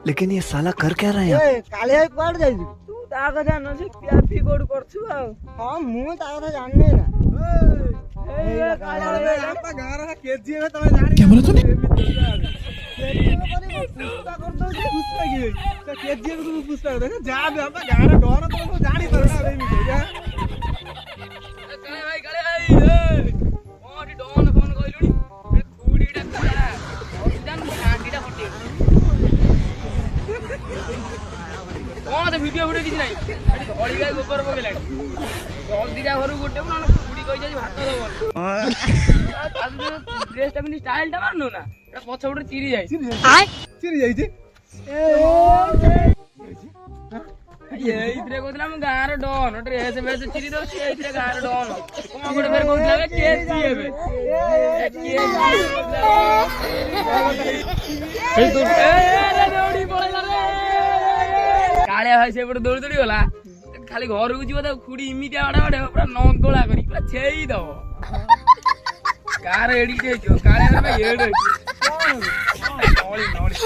लेकिन ये साला कर क्या रहा है यहाँ? काले कुआड़ जाइलु तू ता कथा न से प्यापी कोड करछु आ हां मु ता कथा जानने ना ए काले आपा घर केजी में तमे जानी क्या बोला तूने? पुष्पा कर दो जे पुष्पा की तो केजी में तू पुष्पा देख जा बे आपा घर डर तो जानी परना बे मी जा काले भाई ओडी डोन फोन कइलुनी ए खुडीटा करा जान आंटीटा हटे कौन तो वीडियो किसी नहीं हड़ी गाय गोबर पकेला जल्दी जा घर गोटे ना खुडी कहि जाई भात दबो ड्रेस टा स्टाइल टा मारनो ना एटा पछ उडे चिरी जाई चिरी जाई जे ये इतरे कोतला हम गार डॉन ड्रेस में से चिरी दो ये इतरे गार डॉन कोन गोटे फेर कोतला के केजी हेबे ए तू ए दौड़ी पळला रे काले भाई से पटे दौड़ी दौड़ी होला खाली घर को जीव खुड़ी इमितिया बाड़ा बाड़ा पूरा नगोला करी पूरा छेई दब कार एडी के जो काले भाई एड नौली नौली